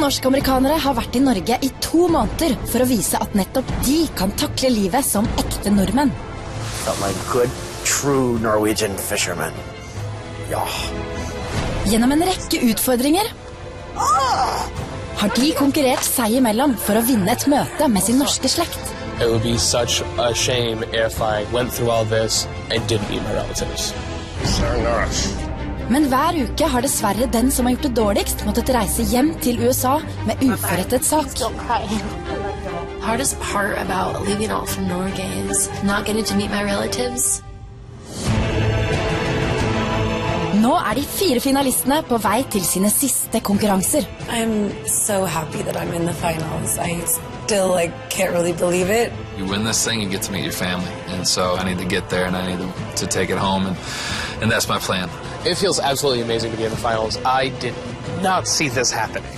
norsk-amerikanere har vært I Norge I 2 måneder for å vise at nettopp de kan takle livet som ekte nordmenn. Felt like good, true Norwegian fishermen. Ja. Gjennom en rekke utfordringer har de konkurrert seg imellom for å vinne et møte med sin norske slekt. It would be such a shame if I went through all this and didn't meet my relatives. Men hver uke har dessverre den som har gjort det dårligst måttet reise hjem til USA med uforrettet sak. Hardest part about leaving all from Norge is not getting to meet my relatives. Nå de 4 finalistene på vei til sine siste konkurranser. I'm so happy that I'm in the finals. I still can't really believe it. You win this thing, you get to meet your family. And so I need to get there and I need to take it home and that's my plan. It feels absolutely amazing to be in the finals. I did not see this happening.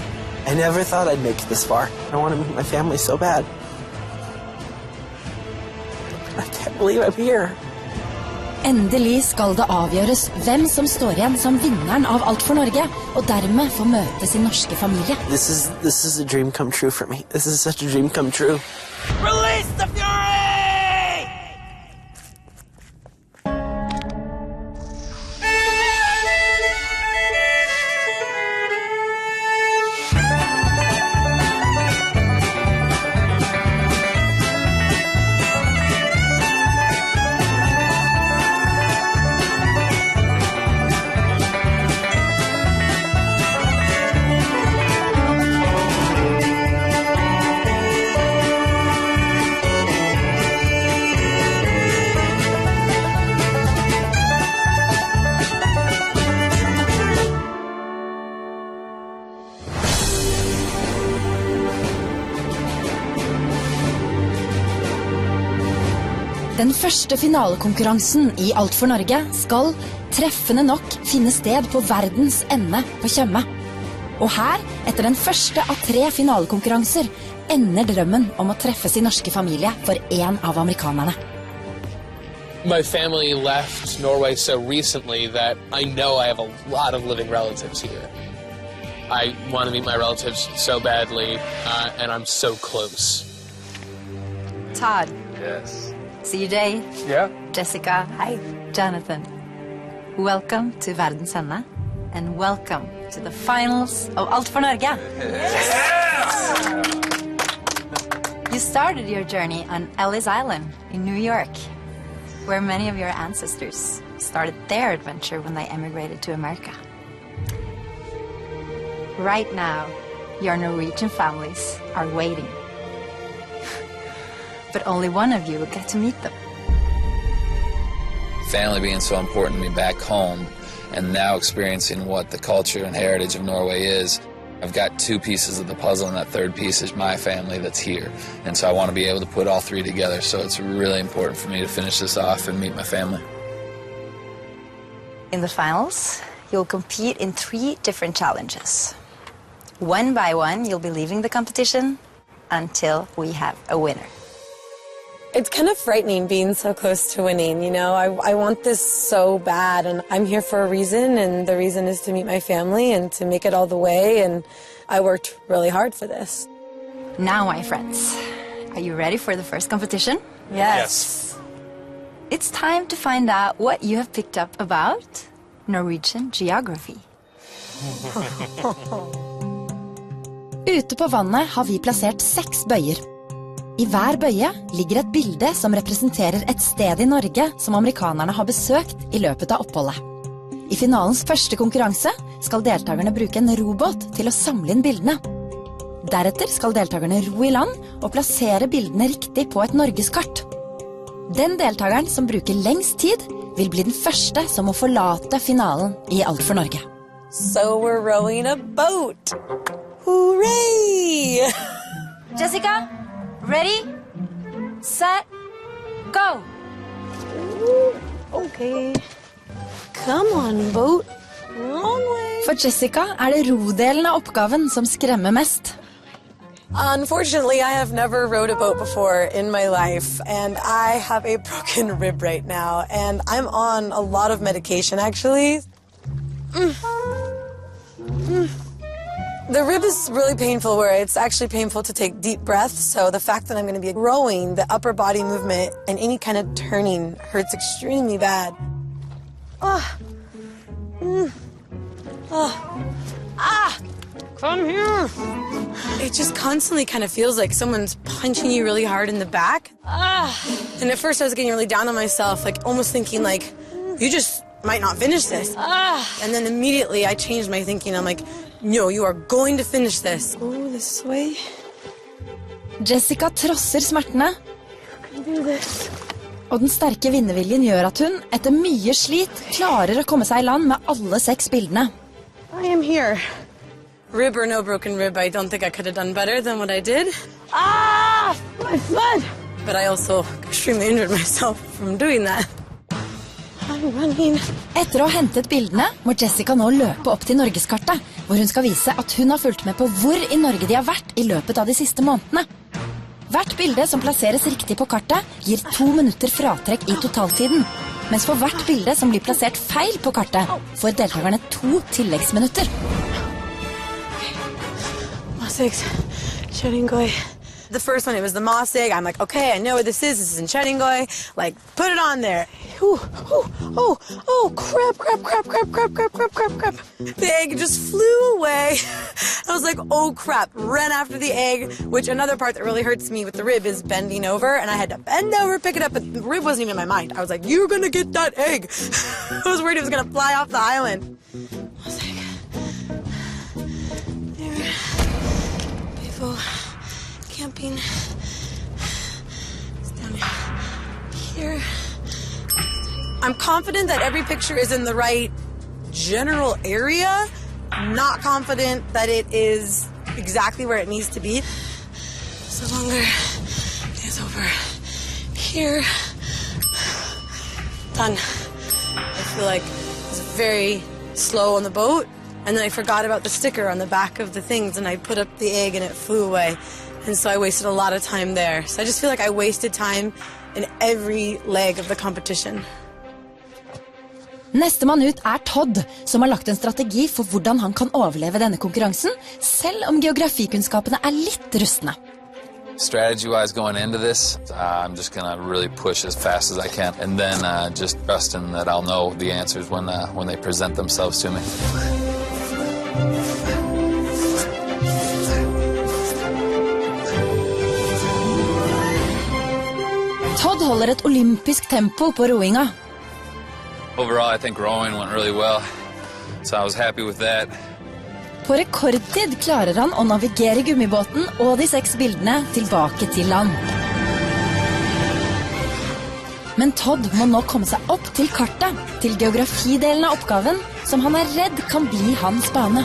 I never thought I'd make it this far. I want to meet my family so bad. I can't believe I'm here. Endelig skal det avgjøres hvem som står igjen som vinneren av Alt for Norge, og dermed få møte sin norske familie. This is a dream come true for me. This is such a dream come true. Release the fury! Den første finalekonkurransen I Alt for Norge skal, treffende nok, finne sted på verdens ende på Tjøme. Og her, etter den første av 3 finalekonkurranser, ender drømmen om å treffe sin norske familie for en av amerikanerne. My family left Norway so recently that I know I have a lot of living relatives here. I want to meet my relatives so badly, and I'm so close. Todd. Yes. CJ. Yeah. Jessica. Hi. Jonathan. Welcome to Verdens Ende, and welcome to the finals of Alt for Norge. Yes! You started your journey on Ellis Island in New York, where many of your ancestors started their adventure when they emigrated to America. Right now, your Norwegian families are waiting. But only one of you will get to meet them. Family being so important to me back home, and now experiencing what the culture and heritage of Norway is, I've got 2 pieces of the puzzle, and that 3rd piece is my family that's here. And so I want to be able to put all 3 together, so it's really important for me to finish this off and meet my family. In the finals, you'll compete in 3 different challenges. One by one, you'll be leaving the competition until we have a winner. It's kind of frightening being so close to winning, you know. I want this so bad, and I'm here for a reason, and the reason is to meet my family and to make it all the way, and I worked really hard for this. Now, my friends, are you ready for the first competition? Yes. It's time to find out what you have picked up about Norwegian geography. Ute på vannet har vi plassert 6 bøyer. I hver bøye ligger et bilde som representerer et sted I Norge som amerikanerne har besøkt I løpet av oppholdet. I finalens første konkurranse skal deltakerne bruke en robåt til å samle inn bildene. Deretter skal deltakerne ro I land og plassere bildene riktig på et norgeskart. Den deltakeren som bruker lengst tid vil bli den første som må forlate finalen I Alt for Norge. So we're rowing a boat! Hooray! Jessica, ready, set, go! Okay. Come on, boat. Wrong way. For Jessica det rodelen av oppgaven som skremmer mest. Unfortunately, I have never rowed a boat before in my life, and I have a broken rib right now, and I'm on a lot of medication, actually. The rib is really painful where it's actually painful to take deep breaths. So the fact that I'm going to be rowing, the upper body movement, and any kind of turning hurts extremely bad. Come here. It just constantly kind of feels like someone's punching you really hard in the back. And at first I was getting really down on myself, like almost thinking like, you just might not finish this. And then immediately I changed my thinking. I'm like, no, you are going to finish this. Oh, this way. Jessica trosser smertene. You can do this. Og den sterke vinnerviljen gjør at hun, etter mye slit, klarer å komme seg i land med alle 6 bildene. I am here. Rib or no broken rib, I don't think I could have done better than what I did. My foot! But I also extremely injured myself from doing that. I'm running. Etter å ha hentet bildene, må Jessica nå løpe opp til Norgeskartet, hvor hun skal vise at hun har fulgt med på hvor i Norge de har vært i løpet av de siste månedene. Hvert bilde som plasseres riktig på kartet, gir 2 minutter fratrekk i totaltiden. Mens for hvert bilde som blir plassert feil på kartet, får deltakerne 2 tilleggsminutter. The first one, it was the moss egg. I'm like, okay, I know what this is. This is in Cheddingoi. Like, put it on there. Crap. The egg just flew away. I was like, oh, crap. Ran after the egg, which another part that really hurts me with the rib is bending over. And I had to bend over, pick it up, but the rib wasn't even in my mind. I was like, you're going to get that egg. I was worried it was going to fly off the island. I was like, there. People camping. It's down here. I'm confident that every picture is in the right general area. Not confident that it is exactly where it needs to be. So longer is over here. Done. I feel like it's very slow on the boat. And then I forgot about the sticker on the back of the things, and I put up the egg and it flew away. And so I wasted a lot of time there. So I just feel like I wasted time in every leg of the competition. Nestemann ut Todd, som har lagt en strategi for hvordan han kan overleve denne konkurransen, selv om geografikunnskapene litt rustne. Strategy-wise going into this, I'm just going to really push as fast as I can, and then just trusting that I'll know the answers when they present themselves to me. Todd holder et olympisk tempo på roinga. Overall, I think rowing went really well, so I was happy with that. På rekordtid klarer han å navigere gummibåten og de 6 bildene tilbake til land. Men Todd må nå komme seg opp til kartet, til geografidelen av oppgaven, som han redd kan bli hans bane.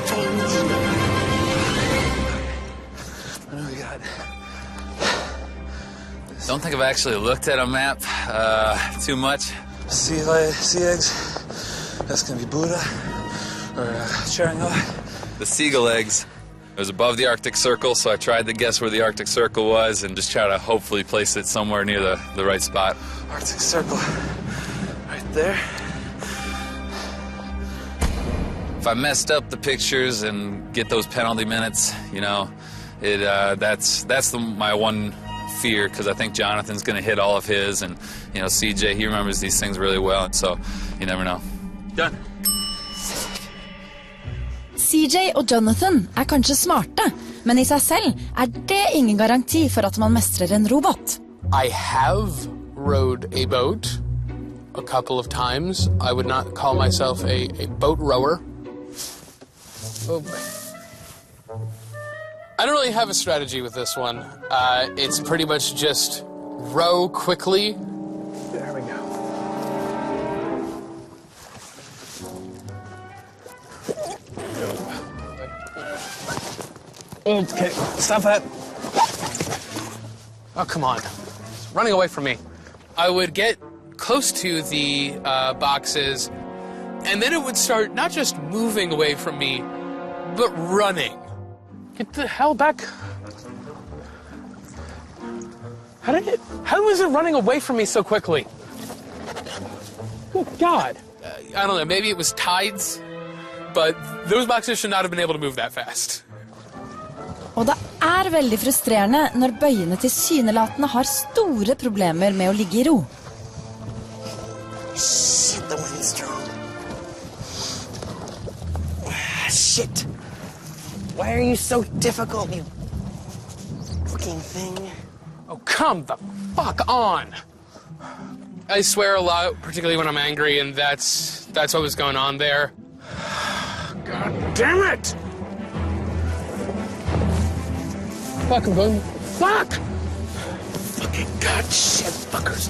Don't think I've actually looked at a map too much. Sea eggs, that's gonna be Buddha or Cheringoi. The seagull eggs. It was above the Arctic Circle, so I tried to guess where the Arctic Circle was and just try to hopefully place it somewhere near the right spot. Arctic Circle, right there. If I messed up the pictures and get those penalty minutes, you know, that's my one fear, because I think Jonathan's going to hit all of his, and you know, CJ, he remembers these things really well, so you never know. Done. CJ og Jonathan kanskje smarte, men I seg selv det ingen garanti for at man mestrer en robot. I have rowed a boat a couple of times. I would not call myself a boat rower. Oh boy. I don't really have a strategy with this one. It's pretty much just row quickly. There we go. Okay, stop that. Oh, come on. It's running away from me. I would get close to the boxes, and then it would start not just moving away from me, but running. Get the hell back. How was it running away from me so quickly? Oh, God. I don't know, maybe it was tides, but those boxes should not have been able to move that fast. Og det er veldig frustrerende når bøyene tilsynelatende har store problemer med å ligge I ro. Shit, the wind's strong. Shit. Why are you so difficult, you fucking thing? Oh, come the fuck on! I swear a lot, particularly when I'm angry, and that's what was going on there. God damn it! Fucking boom. Fuck! Fucking god shit, fuckers.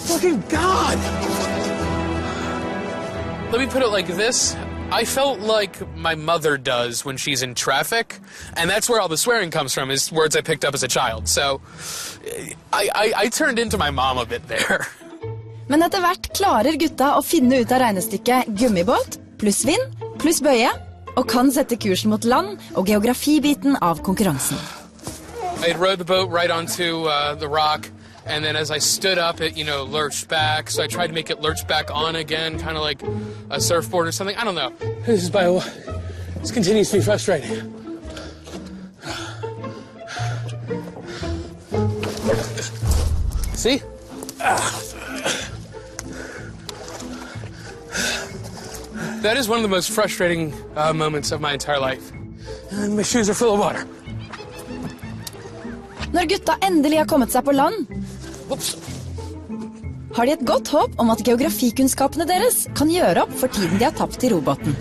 Fucking god! Let me put it like this. I felt like my mother does when she's in traffic, and that's where all the swearing comes from, is words I picked up as a child. So, I turned into my mom a bit there. Men etter hvert klarer gutta å finne ut av regnestykket gummibåt, pluss vind, pluss bøye, og kan sette kursen mot land og geografibiten av konkurransen. I had rowed the boat right onto the rock, and then as I stood up, it, lurched back. So I tried to make it lurch back on again, kind of like a surfboard or something. I don't know. This continues to be frustrating. See? That is one of the most frustrating moments of my entire life. And my shoes are full of water. Når gutta endelig har kommet seg på land, har de et godt håp om at geografikunnskapene deres kan gjøre opp for tiden de har tapt I robåten.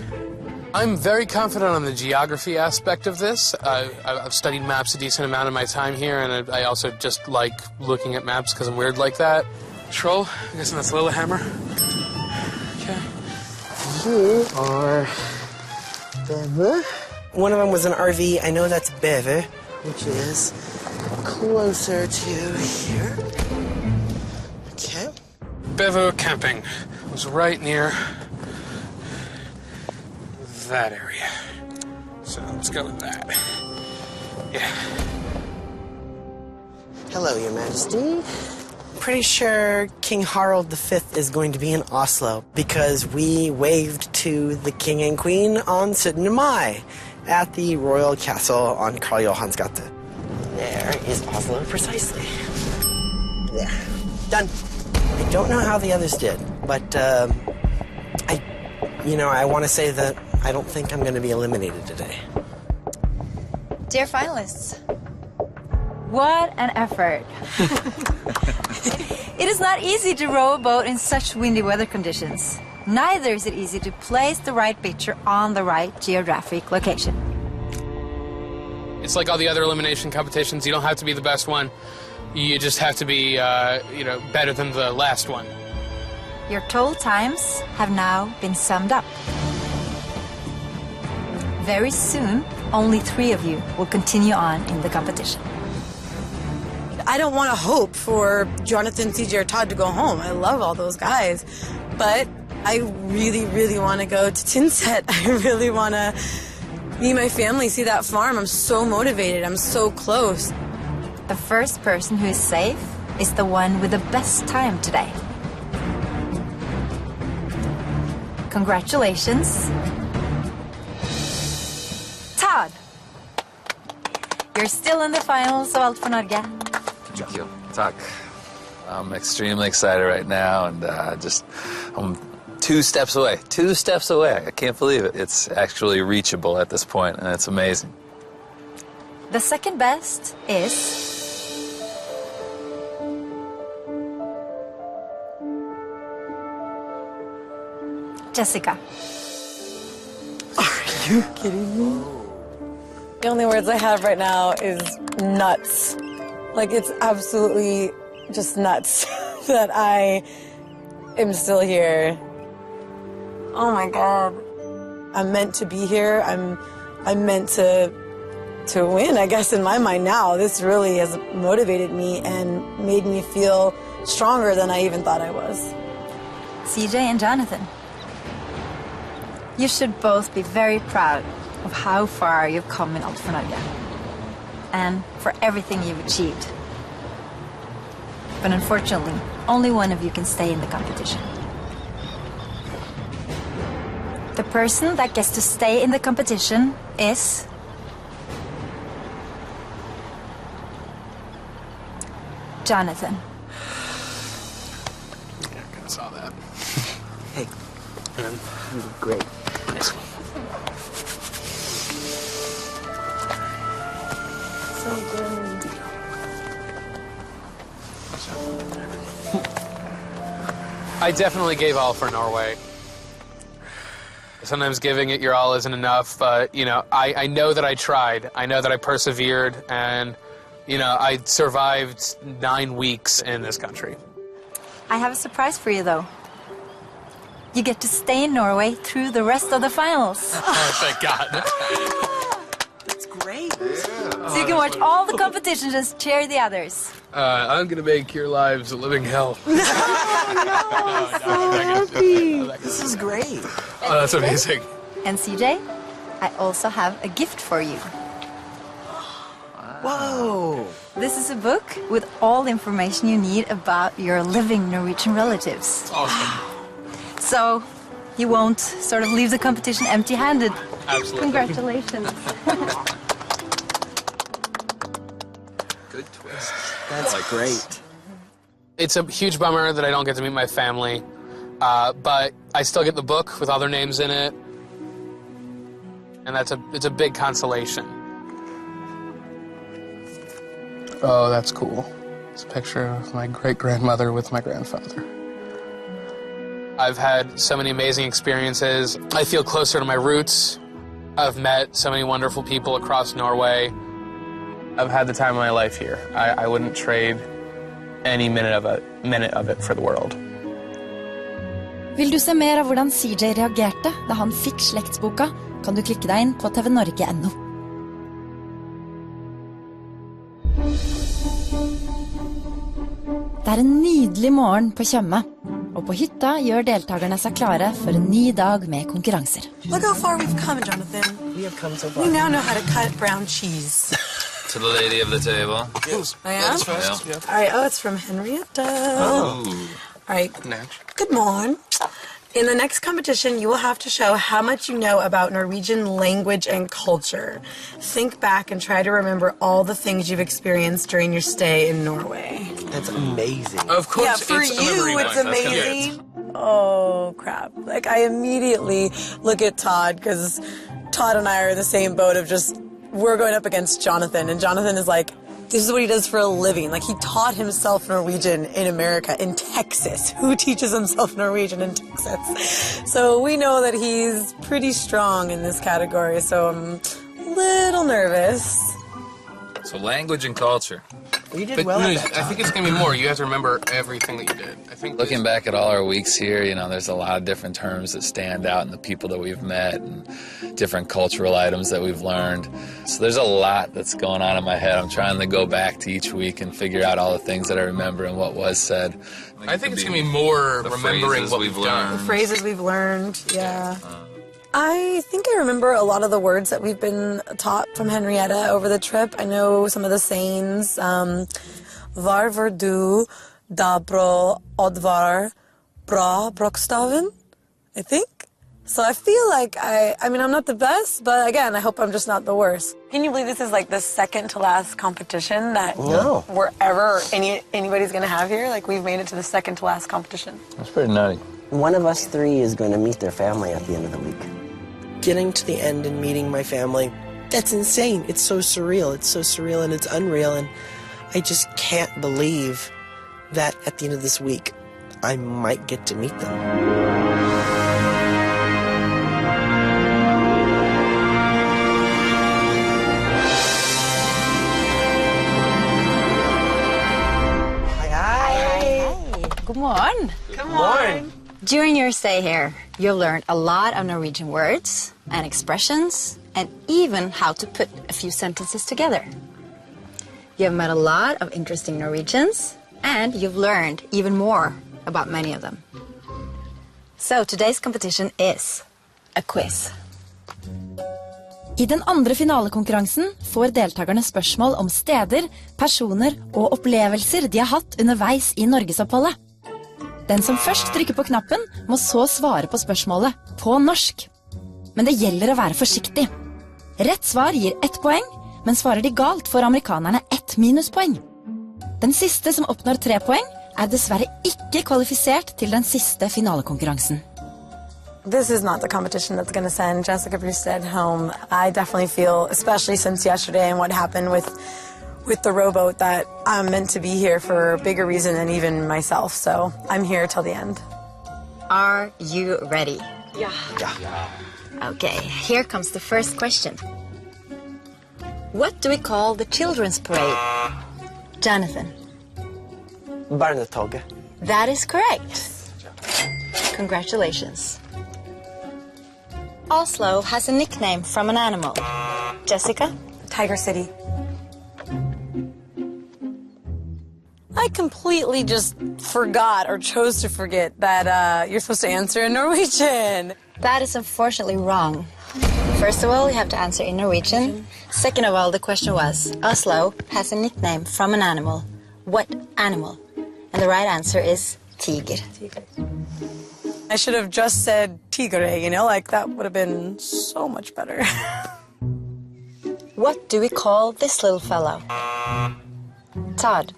I'm very confident on the geography aspect of this. I've studied maps a decent amount of my time here, and I also just like looking at maps because I'm weird like that. Troll, I'm guessing that's Lillehammer. Okay. You are Beve. One of them was an RV. I know that's Beve, which is closer to here. Okay. Bevo Camping was right near that area. So let's go with that. Yeah. Hello, Your Majesty. Pretty sure King Harald V is going to be in Oslo because we waved to the King and Queen on 17. Mai at the Royal Castle on Karl Johans gate. There is Oslo precisely. There. Done. I don't know how the others did, but I want to say that I don't think I'm going to be eliminated today. Dear finalists, what an effort. It is not easy to row a boat in such windy weather conditions. Neither is it easy to place the right picture on the right geographic location. It's like all the other elimination competitions. You don't have to be the best one. You just have to be, better than the last one. Your total times have now been summed up. Very soon, only 3 of you will continue on in the competition. I don't want to hope for Jonathan, CJ, or Todd to go home. I love all those guys. But I really, really want to go to Tinset. I really want to meet my family, see that farm. I'm so motivated. I'm so close. The first person who is safe is the one with the best time today. Congratulations. Todd, you're still in the finals of Alt for Norge. Thank you. Takk. I'm extremely excited right now, and I'm 2 steps away. 2 steps away. I can't believe it. It's actually reachable at this point, and it's amazing. The second best is Jessica. Are you kidding me? The only words I have right now is nuts. Like, it's absolutely just nuts that I am still here. Oh my God. I'm meant to be here. I'm meant to win, I guess, in my mind now. This really has motivated me and made me feel stronger than I even thought I was. CJ and Jonathan, you should both be very proud of how far you've come in Alt for Norge and for everything you've achieved. But unfortunately, only one of you can stay in the competition. The person that gets to stay in the competition is Jonathan. Yeah, I kind of saw that. Hey, man, you did great. Thanks. So good. I definitely gave all for Norway. Sometimes giving it your all isn't enough, but, you know, I know that I tried. I know that I persevered, and, you know, I survived 9 weeks in this country. I have a surprise for you, though. You get to stay in Norway through the rest of the finals. Oh, thank God. That's great. So you can watch all the competitions and just cheer the others. I'm going to make your lives a living hell. So happy. This is great. Oh, that's amazing. And CJ, I also have a gift for you. Whoa. This is a book with all the information you need about your living Norwegian relatives. Awesome. So you won't sort of leave the competition empty-handed. Absolutely. Congratulations. Good twist. That's great. It's a huge bummer that I don't get to meet my family, but I still get the book with all their names in it, and it's a big consolation. Oh, that's cool. It's a picture of my great-grandmother with my grandfather. I've had so many amazing experiences. I feel closer to my roots. I've met so many wonderful people across Norway. I've had the time of my life here. I wouldn't trade any minute of it for the world. Vil du se mer av hvordan CJ reagerte da han fikk slektsboka, kan du klikke deg inn på tvnorge.no. Det er en nydelig morgen på Tjøme, og på hytta gjør deltakerne seg klare for en ny dag med konkurranser. Look how far we've come, Jonathan. We have come so far. We now know how to cut brown cheese. To the lady of the table. I am? Yeah. All right, it's from Henrietta. Oh. All right, Natch. good morning. In the next competition, you will have to show how much you know about Norwegian language and culture. Think back and try to remember all the things you've experienced during your stay in Norway. That's amazing. Of course, Yeah, for it's a you, memory it's one. That's amazing. Oh, crap. Like, I immediately look at Todd, because Todd and I are in the same boat of just, we're going up against Jonathan, and Jonathan is like, this is what he does for a living. Like, he taught himself Norwegian in America, in Texas. Who teaches himself Norwegian in Texas? So we know that he's pretty strong in this category, so I'm a little nervous. So language and culture. You did But well no, at that. I think it's going to be more. You have to remember everything that you did. I think Looking back at all our weeks here, you know, there's a lot of different terms that stand out and the people that we've met and different cultural items that we've learned. So there's a lot that's going on in my head. I'm trying to go back to each week and figure out all the things that I remember and what was said. I think it's going to be more the remembering phrases what we've done. The phrases we've learned, yeah. I think I remember a lot of the words that we've been taught from Henrietta over the trip. I know some of the sayings. Var var du, da bra odvar, bra brokstaven, I think. So I feel like I mean, I'm not the best, but again, I hope I'm just not the worst. Can you believe this is like the second to last competition that we're ever anybody's going to have here? Like, we've made it to the second to last competition. That's pretty nutty. One of us three is going to meet their family at the end of the week. Getting to the end and meeting my family, that's insane. It's so surreal. It's so surreal and it's unreal. And I just can't believe that at the end of this week, I might get to meet them. God morgen. Come on. During your stay here, you'll learn a lot of Norwegian words and expressions, and even how to put a few sentences together. You have met a lot of interesting Norwegians, and you've learned even more about many of them. So today's competition is a quiz. I den andre finalekonkurransen får deltakerne spørsmål om steder, personer og opplevelser de har hatt underveis I Norgesoppholdet. Den som først trykker på knappen, må så svare på spørsmålet på norsk. Men det gjelder å være forsiktig. Rett svar gir 1 poeng, men svarer de galt får amerikanerne 1 minuspoeng. Den siste som oppnår 3 poeng, dessverre ikke kvalifisert til den siste finalekonkurransen. This is not the competition that's going to send Jessica Brewstead home. I definitely feel, especially since yesterday and what happened with the rowboat, that I'm meant to be here for a bigger reason than even myself. So I'm here till the end. Are you ready? Yeah. Okay, here comes the first question. What do we call the children's parade? Jonathan. Barnetoget. That is correct. Congratulations. Oslo has a nickname from an animal. Jessica? Tiger City. I completely just forgot or chose to forget that you're supposed to answer in Norwegian. That is unfortunately wrong. First of all, you have to answer in Norwegian. Second of all, the question was, Oslo has a nickname from an animal. What animal? And the right answer is tiger. I should have just said tigre, you know, like that would have been so much better. What do we call this little fellow? Todd.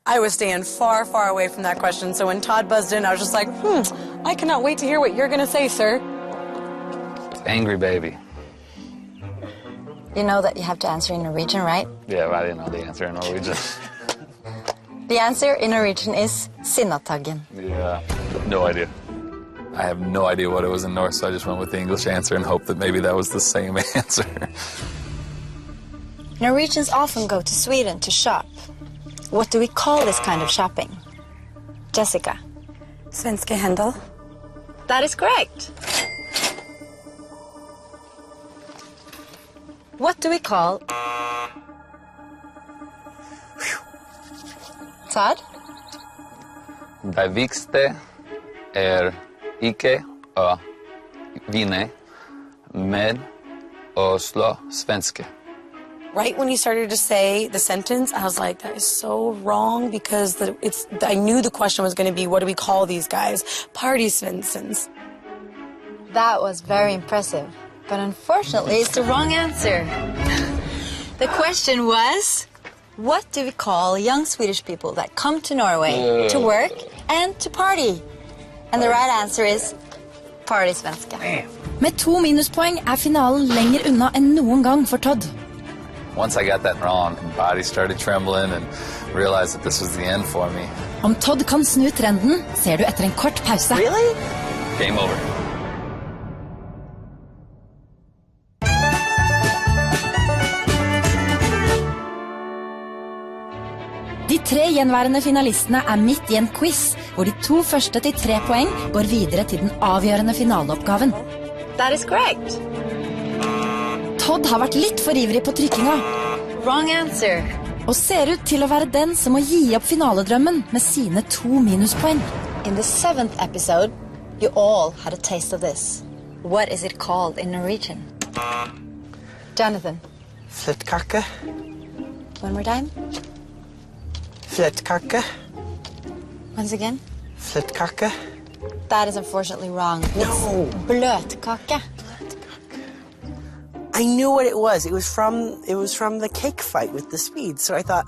I was staying far, far away from that question, so when Todd buzzed in, I was just like, I cannot wait to hear what you're going to say, sir. Angry baby. You know that you have to answer in Norwegian, right? Yeah, well, I didn't know the answer in Norwegian. The answer in Norwegian is sinnataggen. Yeah, no idea. I have no idea what it was in Norse, so I just went with the English answer and hoped that maybe that was the same answer. Norwegians often go to Sweden to shop. What do we call this kind of shopping? Jessica. Svenska Händel. That is correct. What do we call... Todd? Det viktigste ikke å vinne, men å slå svenske. Right when you started to say the sentence, I was like, that is so wrong because I knew the question was going to be, what do we call these guys? Party Svensons. That was very impressive, but unfortunately it's the wrong answer. The question was, what do we call young Swedish people that come to Norway to work and to party? And the right answer is party svenska. Med 2 minuspoeng finalen lenger unna enn noen gang for Todd. Once I got that wrong, my body started trembling and realized that this was the end for me. Om Todd kan snu trenden, ser du etter en kort pause. Really? Game over. De 3 gjenværende finalistene midt i en quiz, hvor de 2 første til 3 poeng går videre til den avgjørende finaleoppgaven. That is correct. Todd har vært litt for ivrig på trykkinga. Wrong answer. Og ser ut til å være den som må gi opp finaledrømmen med sine 2 minuspoeng. In the 7th episode, you all had a taste of this. What is it called in Norwegian? Jonathan. Fløtkake. One more time. Fløtkake. Once again. Fløtkake. That is unfortunately wrong. No. It's bløtkake. I knew what it was. It was from the cake fight with the Swedes. So I thought,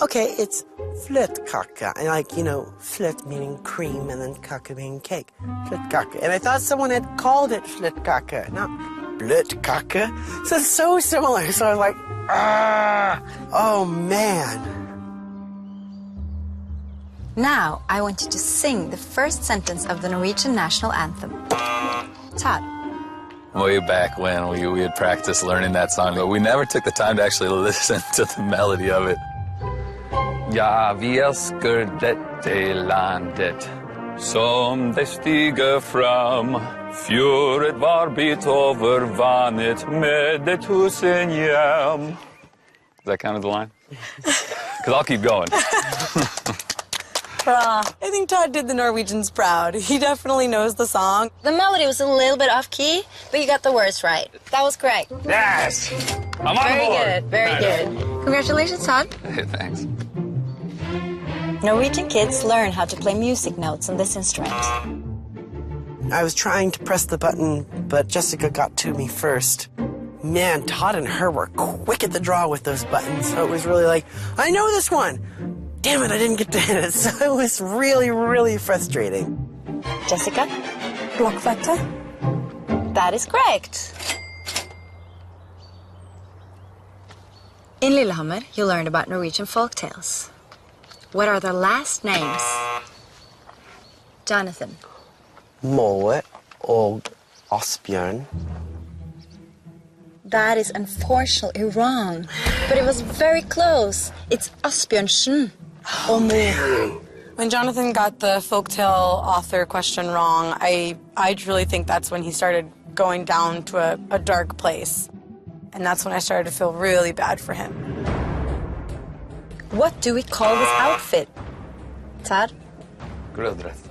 okay, it's fløtkake. And like, you know, fløt meaning cream and then kake meaning cake. Fløtkake. And I thought someone had called it fløtkake, not bløtkake. So it's so similar. So I was like, oh man. Now, I want you to sing the first sentence of the Norwegian national anthem. Todd. Way back when we had practiced learning that song, but we never took the time to actually listen to the melody of it. Ja, vi elsker dette landet, som det stiger fram. Fjordet var bit over vannet med 1000 hjem. Is that kind of the line? Because I'll keep going. I think Todd did the Norwegians proud. He definitely knows the song. The melody was a little bit off key, but you got the words right. That was correct. Yes! I'm on Very board. good, very good. Congratulations, Todd. Hey, thanks. Norwegian kids learn how to play music notes on this instrument. I was trying to press the button, but Jessica got to me first. Man, Todd and her were quick at the draw with those buttons. So it was really like, I know this one. Damn it, I didn't get to hit it. So it was really, really frustrating. Jessica? Blockflöte? That is correct. In Lillehammer, you learned about Norwegian folktales. What are their last names? Jonathan. Måle og Asbjørn. That is unfortunately wrong, but it was very close. It's Asbjørnsen. Oh, man. When Jonathan got the folktale author question wrong, I truly think that's when he started going down to a dark place. And that's when I started to feel really bad for him. What do we call this outfit? Todd? Grill dress.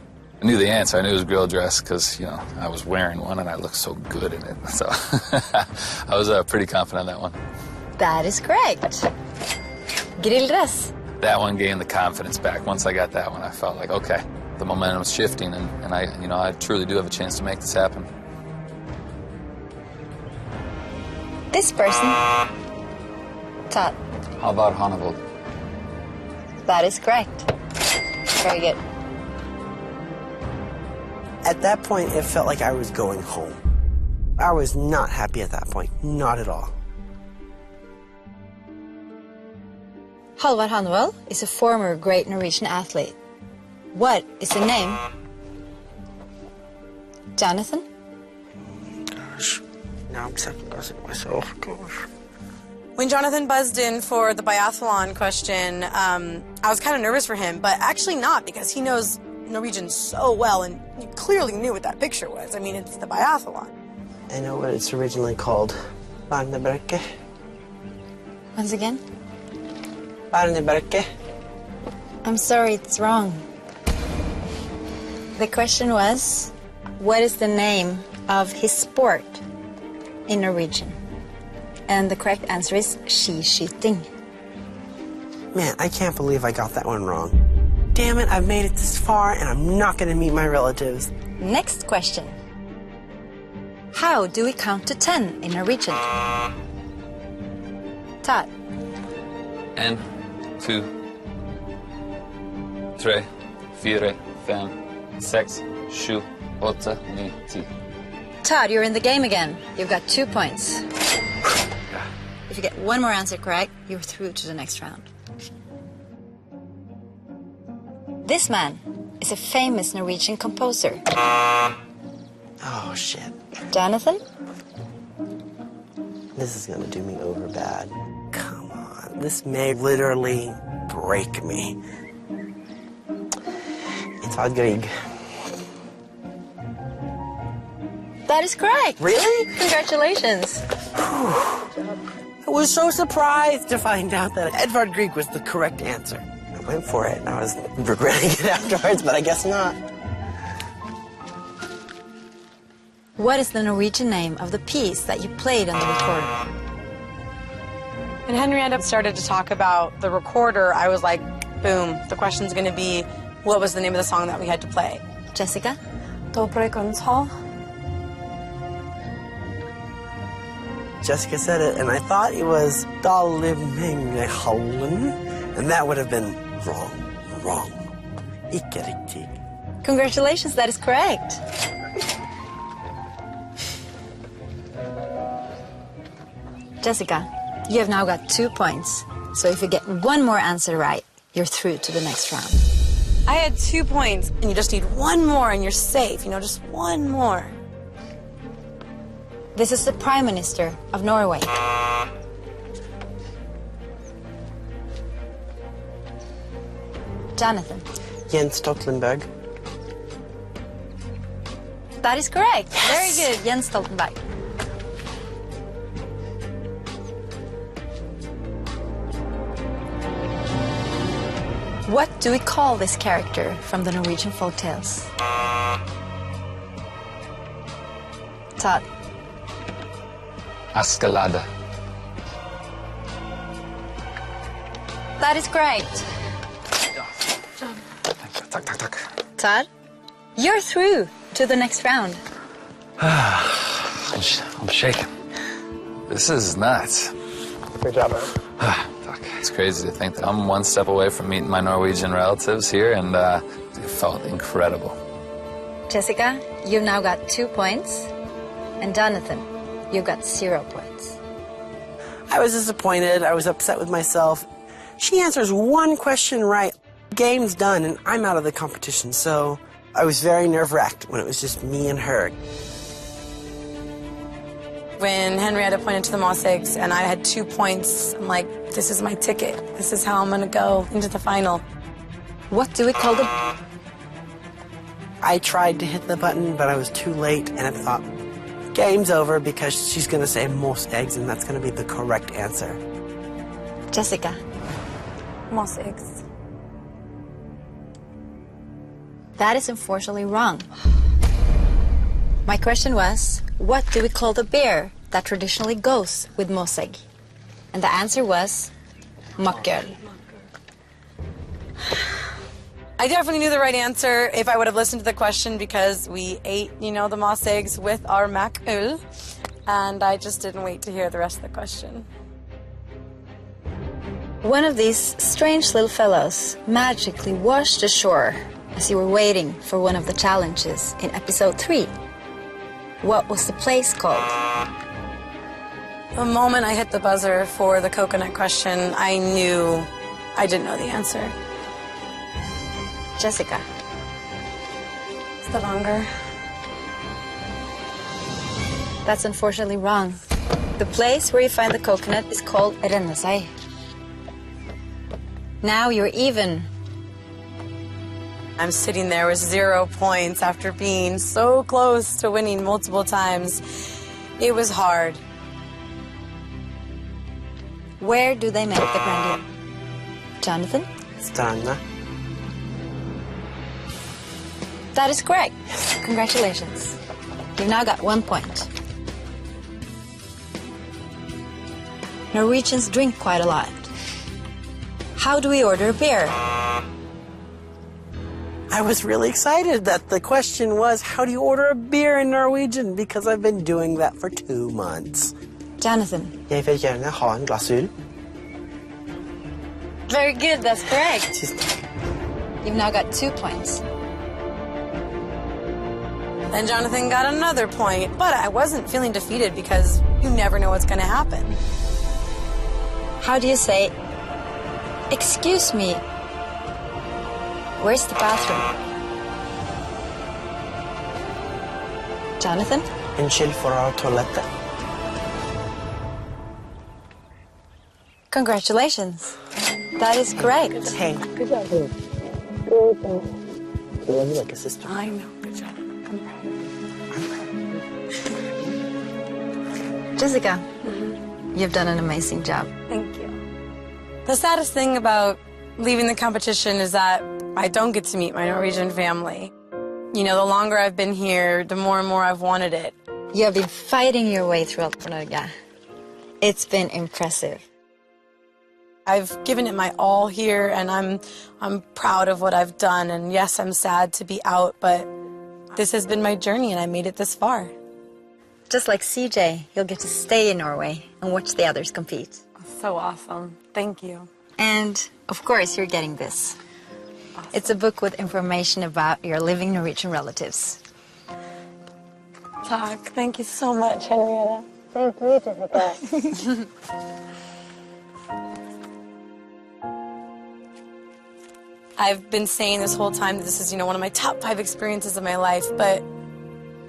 I knew the answer. I knew it was grill dress because, you know, I was wearing one and I looked so good in it. So I was pretty confident on that one. That is correct. Grill dress. That one gained the confidence back. Once I got that one, I felt like, okay, the momentum's shifting and I truly do have a chance to make this happen. This person. Todd. How about Hannibal? That is correct. Very good. At that point, it felt like I was going home. I was not happy at that point. Not at all. Halvard Hannevald is a former great Norwegian athlete. What is the name? Jonathan? Gosh, now I'm second-guessing myself. Gosh. When Jonathan buzzed in for the biathlon question, I was kind of nervous for him, but actually not, because he knows Norwegian so well, and you clearly knew what that picture was. I mean, it's the biathlon. I know what it's originally called. Barneberke. Once again? Barneberke. I'm sorry, it's wrong. The question was, what is the name of his sport in Norwegian? And the correct answer is skiskyting. Man, I can't believe I got that one wrong. Damn it, I've made it this far and I'm not going to meet my relatives. Next question. How do we count to 10 in Norwegian? Todd. 1, 2, 3, 4, 5, 6, 7, 8, 9, 10. Todd, you're in the game again. You've got 2 points. If you get one more answer correct, you're through to the next round. This man is a famous Norwegian composer. Oh, shit. Jonathan? This is going to do me over bad. Come on. This may literally break me. It's Odd Grieg. That is correct. Really? Congratulations. I was so surprised to find out that Edvard Grieg was the correct answer. I went for it, and I was regretting it afterwards, but I guess not. What is the Norwegian name of the piece that you played on the recorder? When Henrietta started to talk about the recorder, I was like, boom, the question's going to be, what was the name of the song that we had to play? Jessica? Dobrekon's Hall. Jessica said it, and I thought it was Dalimenghallen, and that would have been wrong. Ikke riktig. Congratulations, that is correct. Jessica, you have now got 2 points. So if you get one more answer right, you're through to the next round. I had 2 points, and you just need one more, and you're safe. You know, just one more. This is the Prime Minister of Norway. Jonathan. Jens Stoltenberg. That is correct. Yes. Very good, Jens Stoltenberg. What do we call this character from the Norwegian folktales? Todd. Askelade. That is correct. Tack. Todd, you're through to the next round. I'm shaking. This is nuts. Good job, man. It's crazy to think that I'm one step away from meeting my Norwegian relatives here, and it felt incredible. Jessica, you've now got 2 points. And Jonathan, you've got 0 points. I was disappointed. I was upset with myself. She answers one question right. Game's done, and I'm out of the competition, so I was very nerve-wracked when it was just me and her. When Henrietta pointed to the Moss eggs and I had 2 points, I'm like, this is my ticket. This is how I'm going to go into the final. What do we call the... I tried to hit the button, but I was too late, and I thought, game's over because she's going to say Moss eggs, and that's going to be the correct answer. Jessica. Moss eggs. That is unfortunately wrong. My question was, what do we call the beer that traditionally goes with moss egg? And the answer was makrel. I definitely knew the right answer if I would have listened to the question because we ate, you know, the moss eggs with our makrel, and I just didn't wait to hear the rest of the question. One of these strange little fellows magically washed ashore as you were waiting for one of the challenges in episode 3. What was the place called? The moment I hit the buzzer for the coconut question, I knew I didn't know the answer. Jessica. Stavanger. That's unfortunately wrong. The place where you find the coconut is called Rennesøy. Now you're even. I'm sitting there with 0 points after being so close to winning multiple times. It was hard. Where do they make the brandy? Jonathan? Stranda. That is correct. Congratulations. You've now got 1 point. Norwegians drink quite a lot. How do we order a beer? I was really excited that the question was, how do you order a beer in Norwegian? Because I've been doing that for 2 months. Jonathan. Jeg vil gjerne ha en glass øl. Very good, that's correct. You've now got 2 points. And Jonathan got another point, but I wasn't feeling defeated because you never know what's going to happen. How do you say, excuse me, where's the bathroom? Jonathan? Unnskyld for toalettet. Congratulations. That is correct. Hey. Good job. Good job. You love me like a sister. I know, good job. I'm proud of you. Jessica, you've done an amazing job. Thank you. The saddest thing about leaving the competition is that I don't get to meet my Norwegian family. You know, the longer I've been here, the more and more I've wanted it. You have been fighting your way through Norge. It's been impressive. I've given it my all here, and I'm proud of what I've done. And yes, I'm sad to be out, but this has been my journey, and I made it this far. Just like CJ, you'll get to stay in Norway and watch the others compete. So awesome. Thank you. And, of course, you're getting this. Awesome. It's a book with information about your living Norwegian relatives. Takk. Thank you so much, Henrietta. Thank you, Jessica. I've been saying this whole time that this is, one of my top 5 experiences of my life, but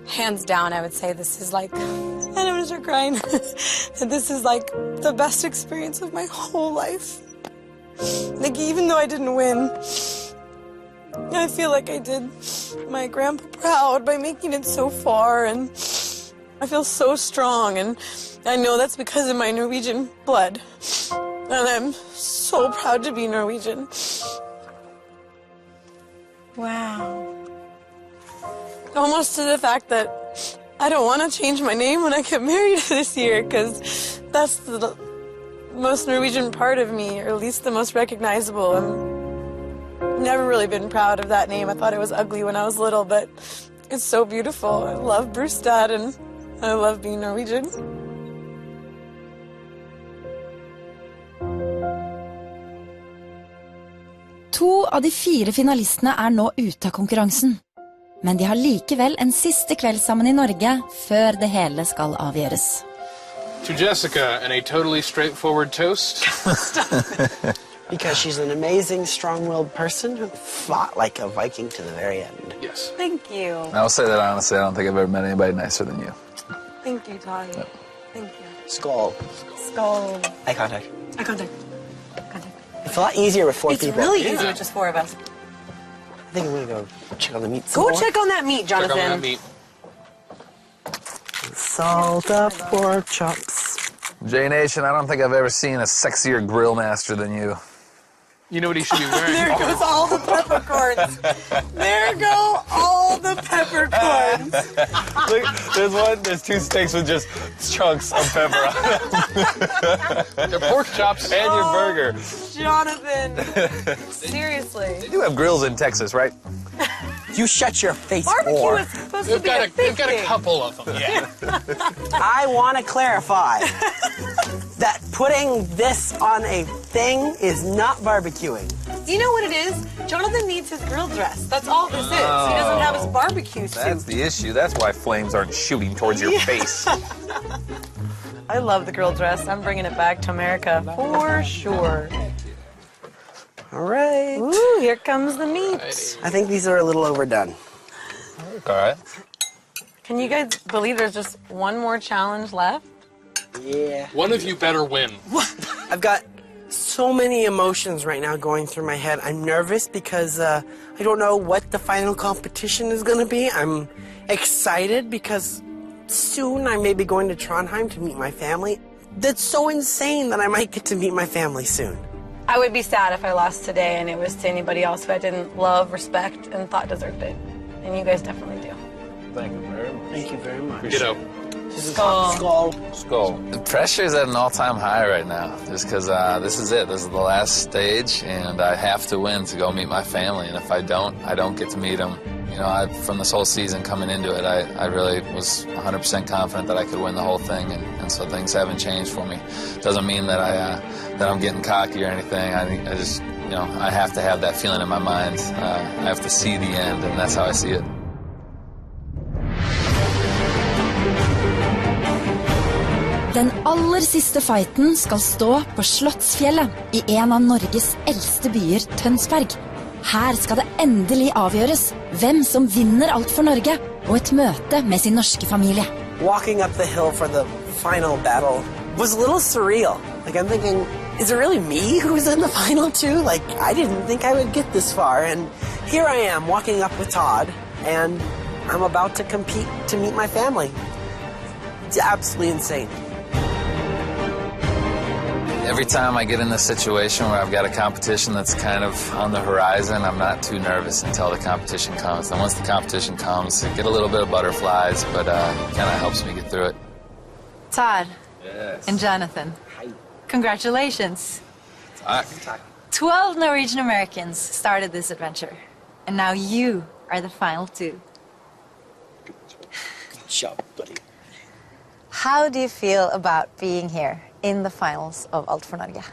hands down, I would say this is like, I'm gonna start crying. This is like the best experience of my whole life. Like, even though I didn't win, I feel like I did my grandpa proud by making it so far, and I feel so strong, and I know that's because of my Norwegian blood, and I'm so proud to be Norwegian. Wow. Almost to the fact that I don't want to change my name when I get married this year, because that's the most Norwegian part of me, or at least the most recognizable. I've never really been proud of that name. I thought it was ugly when I was little, but it's so beautiful. I love Brustad, and I love being Norwegian. 2 av de 4 finalistene nå ute av konkurransen. Men de har likevel en siste kveld sammen I Norge før det hele skal avgjøres. To Jessica, and a totally straightforward toast. Because she's an amazing, strong-willed person who fought like a Viking to the very end. Yes. Thank you. I'll say that honestly, I don't think I've ever met anybody nicer than you. Thank you, Todd. Yep. Thank you. Skull. Skull. Eye contact. Eye contact. Contact. It's a lot easier with 4 It's people. really easy with just 4 of us. I think I'm gonna go check on the meat. Go check on that meat, Jonathan. Check on that meat. Salt up pork chops. J-Nation, I don't think I've ever seen a sexier grill master than you. You know what he should be wearing? There goes all the peppercorns. There go all the peppercorns. Look, there's 2 steaks with just chunks of pepper on them. They're pork chops. And your burger. Jonathan. Seriously. They do have grills in Texas, right? You shut your face, Barbecue whore. is supposed to be a big They've got a thing. couple of them, yeah. I want to clarify that putting this on a thing is not barbecuing. You know what it is? Jonathan needs his grill dress. That's all this is. He doesn't have his barbecue suit. That's the issue. That's why flames aren't shooting towards your face. I love the grill dress. I'm bringing it back to America for sure. All right. Ooh, here comes the meat. I think these are a little overdone. All right. Can you guys believe there's just one more challenge left? Yeah. One of you better win. I've got so many emotions right now going through my head. I'm nervous because I don't know what the final competition is going to be. I'm excited because soon I may be going to Trondheim to meet my family. That's so insane that I might get to meet my family soon. I would be sad if I lost today and it was to anybody else who I didn't love, respect, and thought deserved it. And you guys definitely do. Thank you very much. Thank you very much. Ditto. Skull. Skull. The pressure is at an all-time high right now, just because this is it. This is the last stage, and I have to win to go meet my family. And if I don't get to meet them. You know, from this whole season coming into it, I really was 100% confident that I could win the whole thing, and so things haven't changed for me. Doesn't mean that I'm getting cocky or anything. I just, you know, I have to have that feeling in my mind. I have to see the end, and that's how I see it. Den aller siste fighten skal stå på Slottsfjellet I en av Norges eldste byer, Tønsberg. Her skal det endelig avgjøres hvem som vinner alt for Norge og et møte med sin norske familie. Walking up the hill for the final battle was a little surreal. Like, I'm thinking, is it really me who's in the final too? Like, I didn't think I would get this far, and here I am walking up with Todd, and I'm about to compete to meet my family. It's absolutely insane. Every time I get in this situation where I've got a competition that's kind of on the horizon, I'm not too nervous until the competition comes. And once the competition comes, I get a little bit of butterflies, but it kind of helps me get through it. Todd. Yes. And Jonathan. Hi. Congratulations. 12 Norwegian Americans started this adventure. And now you are the final 2. Good job, buddy. How do you feel about being here in the finals of Alt for Norge?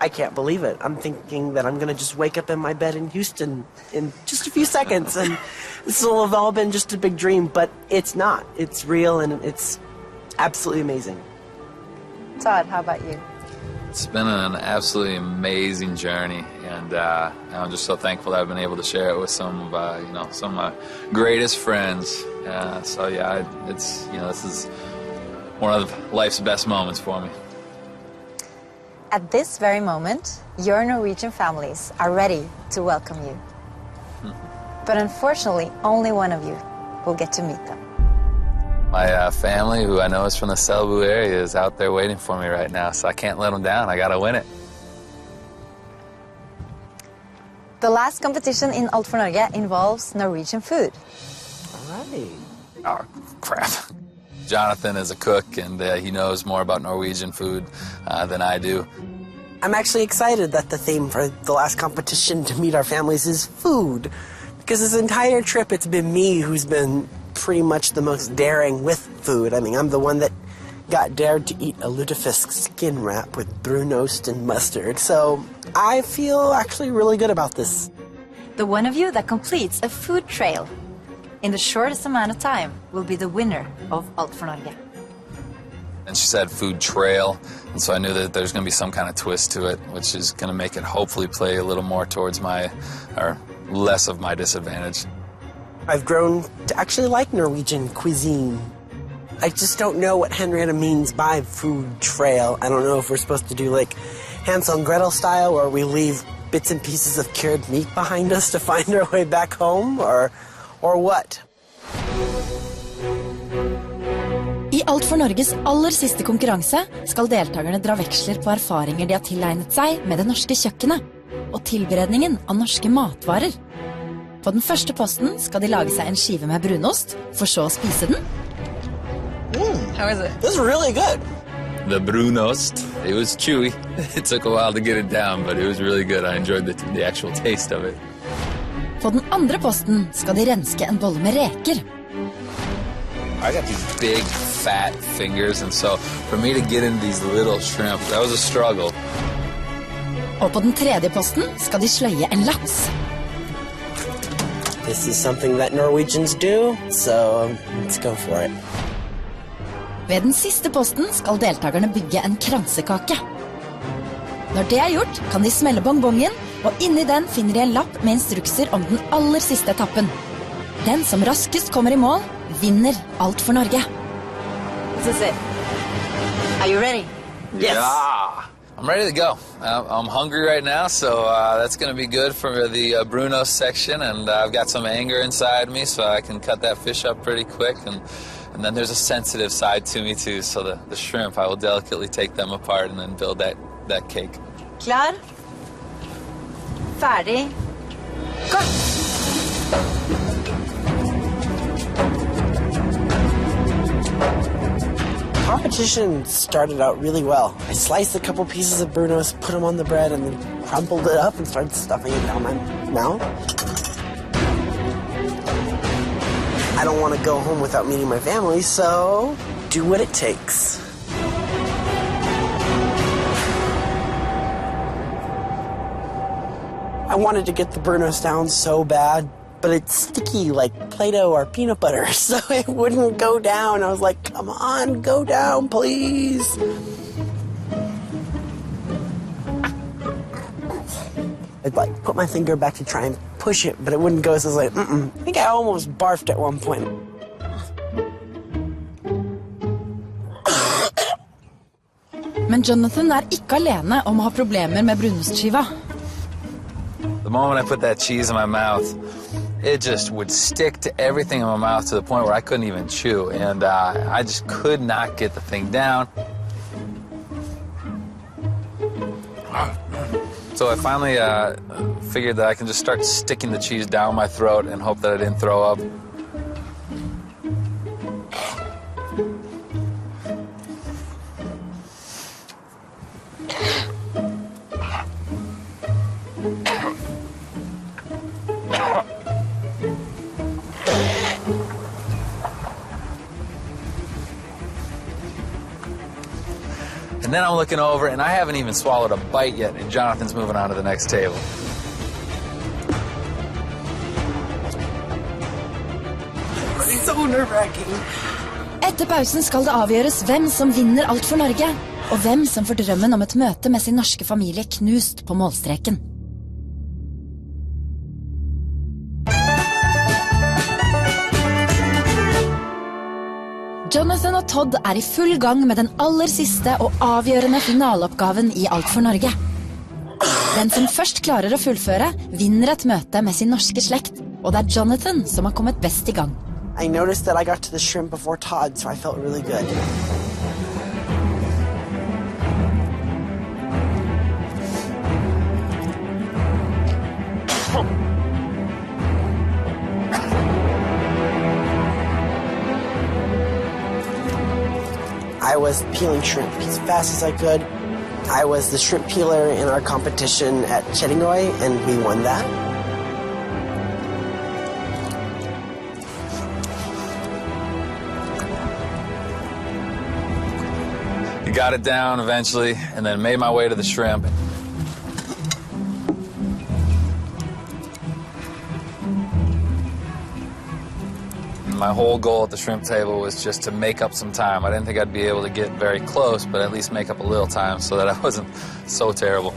I can't believe it. I'm thinking that I'm going to just wake up in my bed in Houston in just a few seconds, and this will have all been just a big dream, but it's not. It's real, and it's absolutely amazing. Todd, how about you? It's been an absolutely amazing journey, and I'm just so thankful that I've been able to share it with some of, some of my greatest friends. So yeah, it's, this is one of life's best moments for me. At this very moment, your Norwegian families are ready to welcome you. But unfortunately, only one of you will get to meet them. My family, who I know is from the Selbu area, is out there waiting for me right now, so I can't let them down. I gotta win it. The last competition in Alt for Norge involves Norwegian food. All right. Oh, crap. Jonathan is a cook, and he knows more about Norwegian food than I do. I'm actually excited that the theme for the last competition to meet our families is food. Because this entire trip, it's been me who's been pretty much the most daring with food. I mean, I'm the one that got dared to eat a lutefisk skin wrap with brunost and mustard, so I feel actually really good about this. The one of you that completes a food trail in the shortest amount of time will be the winner of Alt for Norge. And she said food trail, and so I knew that there's going to be some kind of twist to it, which is going to make it hopefully play a little more towards my, or less of my disadvantage. I've grown to actually like Norwegian cuisine. I just don't know what Henrietta means by food trail. I don't know if we're supposed to do like Hansel and Gretel style, or we leave bits and pieces of cured meat behind us to find our way back home, or what? I Alt for Norges aller siste konkurranse skal deltakerne dra veksler på erfaringer de har tilegnet seg med det norske kjøkkenet og tilberedningen av norske matvarer. På den første posten skal de lage seg en skive med brunost, for så å spise den. How is it? This is really good. The brunost, it was chewy. It took a while to get it down, but it was really good. I enjoyed the actual taste of it. På den andre posten skal de renske en bolle med reker. I got these big, fat fingers, and so for me to get into these little shrimp, that was a struggle. Og på den tredje posten skal de sløye en laks. This is something that Norwegians do, so let's go for it. Ved den siste posten skal deltakerne bygge en kransekake. Når det er gjort, kan de smelle bonbongen, og inni den finner de en lapp med instrukser om den aller siste etappen. Den som raskest kommer i mål, vinner Alt for Norge. This is it. Are you ready? Yes. Yeah, I'm ready to go. I'm hungry right now, so that's going to be good for the brunost section, and I've got some anger inside me, so I can cut that fish up pretty quick, and then there's a sensitive side to me too, so the shrimp, I will delicately take them apart and then build that cake. Klar? Ferdig? Gå! Competition started out really well. I sliced a couple pieces of brunost, put them on the bread, and then crumpled it up and started stuffing it down my mouth. I don't want to go home without meeting my family, so do what it takes. I wanted to get the brunost down so bad, but it's sticky like Play-Doh or peanut butter, so it wouldn't go down. I was like, come on, go down, please. I'd like put my finger back to try and push it, but it wouldn't go, so I was like, I think I almost barfed at one point. Men Jonathan er ikke alene om å ha problemer med brunostskiva. The moment I put that cheese in my mouth, it just would stick to everything in my mouth to the point where I couldn't even chew, and I just could not get the thing down. So I finally figured that I can just start sticking the cheese down my throat and hope that I didn't throw up. And then I'm looking over, and I haven't even swallowed a bite yet, and Jonathan's moving on to the next table. So nerve-wracking. Etter pausen skal det avgjøres hvem som vinner Alt for Norge, og hvem som får drømmen om et møte med sin norske familie knust på målstreken. Jonathan og Todd er i full gang med den aller siste og avgjørende finaleoppgaven i Alt for Norge. Den som først klarer å fullføre, vinner et møte med sin norske slekt, og det er Jonathan som har kommet best i gang. I noticed that I got to the shrimp before Todd, so I felt really good. I was peeling shrimp as fast as I could. I was the shrimp peeler in our competition at Kjettingøy, and we won that. got it down eventually, and then made my way to the shrimp. My whole goal at the shrimp table was just to make up some time. I didn't think I'd be able to get very close, but at least make up a little time so that I wasn't so terrible.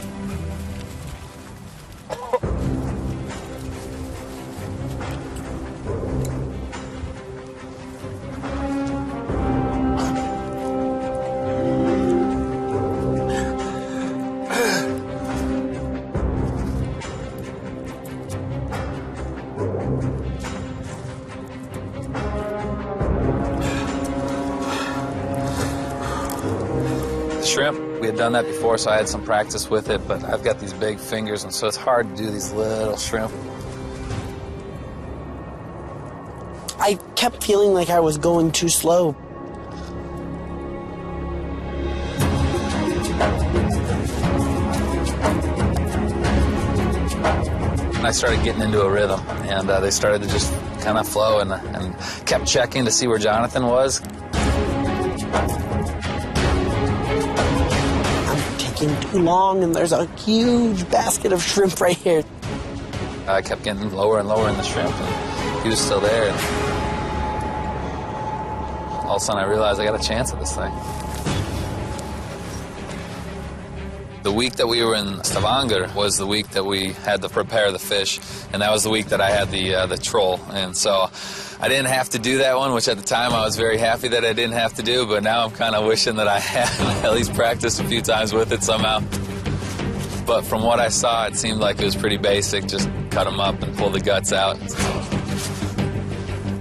Shrimp, we had done that before, so I had some practice with it, but I've got these big fingers, and so it's hard to do these little shrimp. I kept feeling like I was going too slow. And I started getting into a rhythm, and they started to just kind of flow, and kept checking to see where Jonathan was. Too long, and there's a huge basket of shrimp right here. I kept getting lower and lower in the shrimp, and he was still there. And all of a sudden, I realized I got a chance at this thing. The week that we were in Stavanger was the week that we had to prepare the fish, and that was the week that I had the troll. And so I didn't have to do that one, which at the time I was very happy that I didn't have to do, but now I'm kind of wishing that I had at least practiced a few times with it somehow. But from what I saw, it seemed like it was pretty basic, just cut them up and pull the guts out.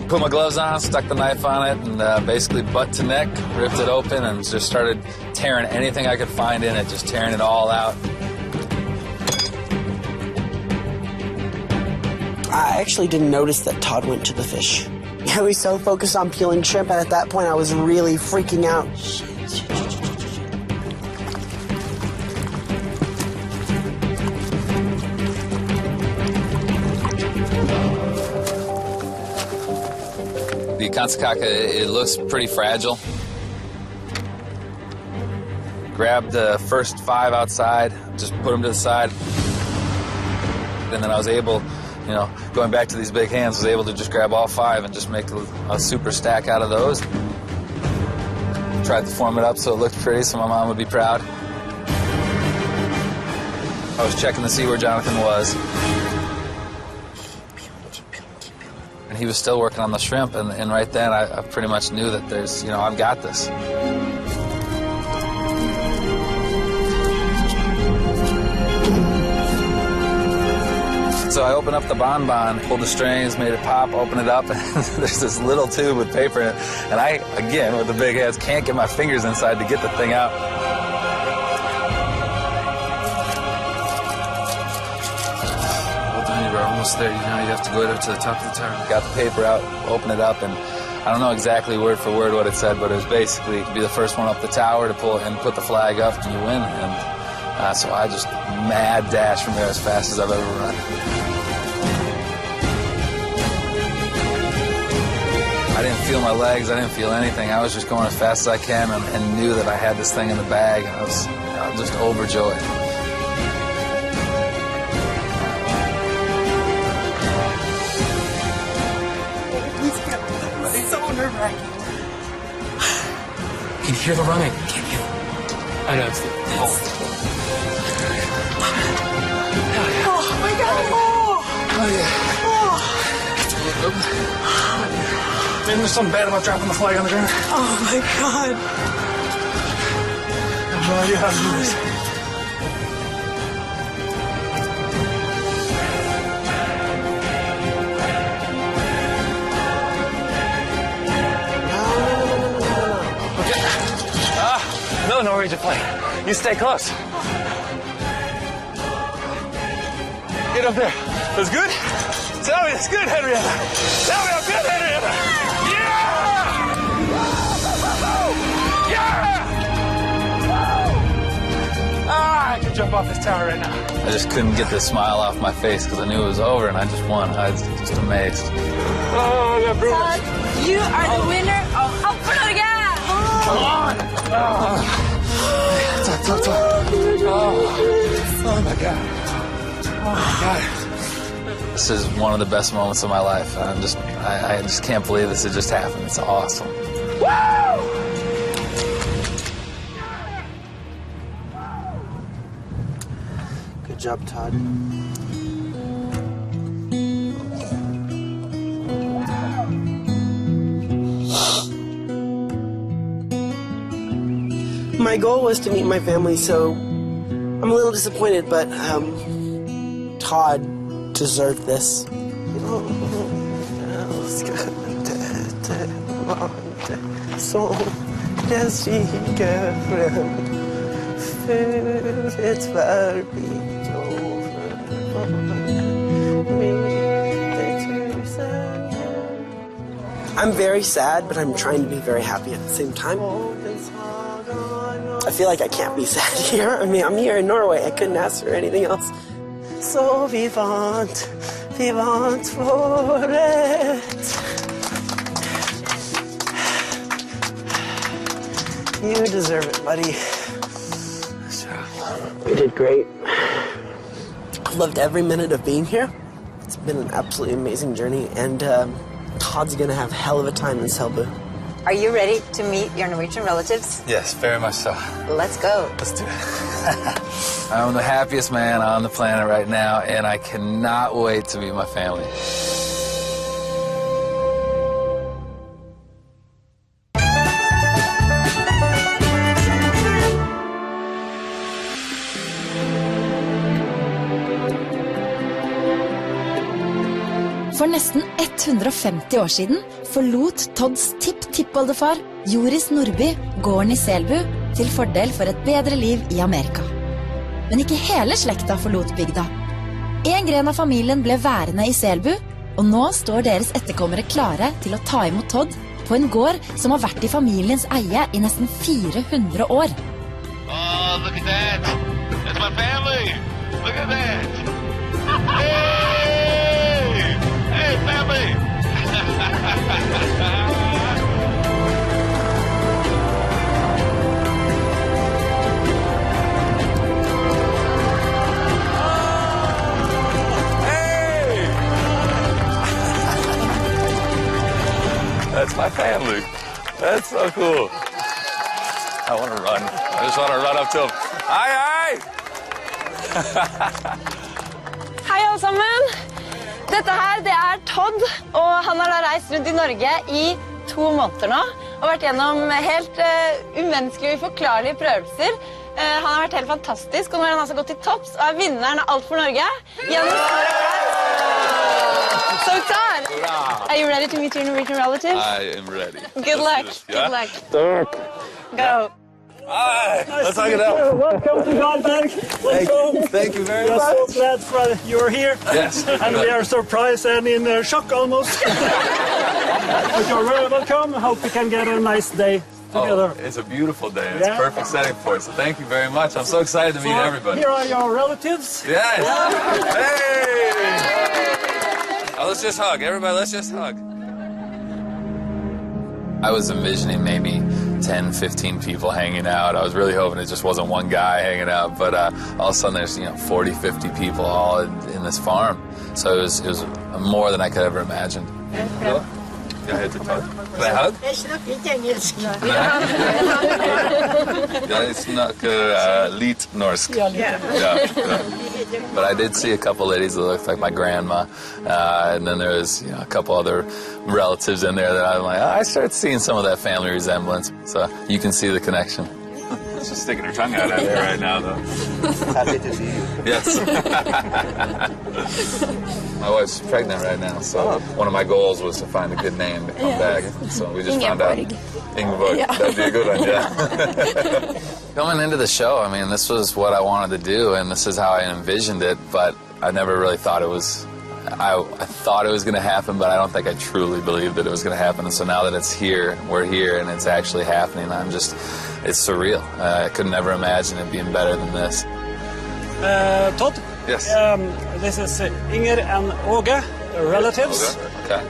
Put my gloves on, stuck the knife on it, and basically butt to neck, ripped it open, and just started tearing anything I could find in it, just tearing it all out. I actually didn't notice that Todd went to the fish. I was so focused on peeling shrimp, and at that point I was really freaking out. The Kanskaka, it looks pretty fragile. Grabbed the first 5 outside, just put them to the side. And then I was able, you know, going back to these big hands, was able to just grab all 5 and just make a super stack out of those. Tried to form it up so it looked pretty, so my mom would be proud. I was checking to see where Jonathan was. And he was still working on the shrimp, and right then I pretty much knew that there's, you know, I've got this. So I opened up the bonbon, pulled the strings, made it pop, opened it up, and there's this little tube with paper in it. And I, again, with the big hands, can't get my fingers inside to get the thing out. Well done, we're almost there. You know, you have to go up to the top of the tower. Got the paper out, opened it up, and I don't know exactly word for word what it said, but it was basically to be the first one up the tower to pull and put the flag up and you win. And so I just mad dash from there as fast as I've ever run. I didn't feel my legs, I didn't feel anything. I was just going as fast as I can and knew that I had this thing in the bag, and I was just overjoyed. It's so nerve-wracking. Can you hear the running? Can't hear it. I know, it's Oh my God! Oh, yeah. Man, there's something bad about dropping the flag on the ground. Oh my God! I have no idea how to do this. Okay. No Norwegian flag. You stay close. Get up there. That's good? Tell me that's good, Henrietta. Tell me I'm good, Henrietta. Yeah! Yeah! Ah, I can jump off this tower right now. I just couldn't get the smile off my face because I knew it was over and I just won. I was just amazed. Oh, I got bruises. You are the winner of Up for Norge! Come on! Talk. Oh my God. Oh my God. This is one of the best moments of my life. I just can't believe this had just happened. It's awesome. Woo! Good job, Todd. My goal was to meet my family, so I'm a little disappointed, but Todd deserved this. I'm very sad, but I'm trying to be very happy at the same time. I feel like I can't be sad here. I mean, I'm here in Norway. I couldn't ask for anything else. So vi vant for it. You deserve it, buddy. You did great. I loved every minute of being here. It's been an absolutely amazing journey, and Todd's gonna have hell of a time in Selbu. Are you ready to meet your Norwegian relatives? Yes, very much so. Let's go. Let's do it. I'm the happiest man on the planet right now, and I cannot wait to meet my family. For nesten 150 år siden forlot Todds tippolderfar Joris Nordby gården i Selbu til fordel for et bedre liv i Amerika. Men ikke hele slekta forlot bygda. En gren av familien ble værende i Selbu, og nå står deres etterkommere klare til å ta imot Todd på en gård som har vært i familiens eie i nesten 400 år. Oh, look at that. That's my family. Look at that. Hey! Hey, family. That's my family. That's so cool. I want to run. I just want to run up to him. Hei! Hei alle sammen. Dette her, det er Todd, og han har da reist rundt i Norge i 2 måneder nå, og vært gjennom helt umenneskelige og uforklarlige prøvelser. Han har vært helt fantastisk, og nå har han altså gått til topps, og er vinneren av Alt for Norge. So Todd, are you ready to meet your Norwegian relatives? I am ready. Good luck. Good luck. Go. Hi. Let's hug it out. Welcome to Galberg. Thank you very We are much. so glad you're here. Yes. And we are surprised and in shock almost. But you're very welcome. Hope we can get a nice day together. Oh, it's a beautiful day. It's Yeah. a perfect setting for it. So thank you very much. I'm so excited to meet everybody. Here are your relatives. Yes. Hey. Oh, let's just hug. Everybody, let's just hug. I was envisioning maybe 10, 15 people hanging out. I was really hoping it just wasn't one guy hanging out, but all of a sudden there's 40, 50 people all in this farm. So it was more than I could ever imagine. Go ahead to talk. Can I hug? Jeg snakker ikke engelsk. Jeg snakker litt norsk. Yeah. But I did see a couple ladies that looked like my grandma, and then there was a couple other relatives in there that I'm like, I started seeing some of that family resemblance. So you can see the connection. She's just sticking her tongue out at me right now, though. Happy to see you. Yes. My wife's pregnant right now, so one of my goals was to find a good name to come back. So we just found out. Ingeborg. Yeah. That'd be a good one, yeah. Coming into the show, I mean, this was what I wanted to do, and this is how I envisioned it, but I never really thought it was... I thought it was going to happen, but I don't think I truly believed that it was going to happen. And so now that it's here, we're here, and it's actually happening, it's surreal. I could never imagine it being better than this. Todd? Yes. This is Inger and Åge, relatives. Okay.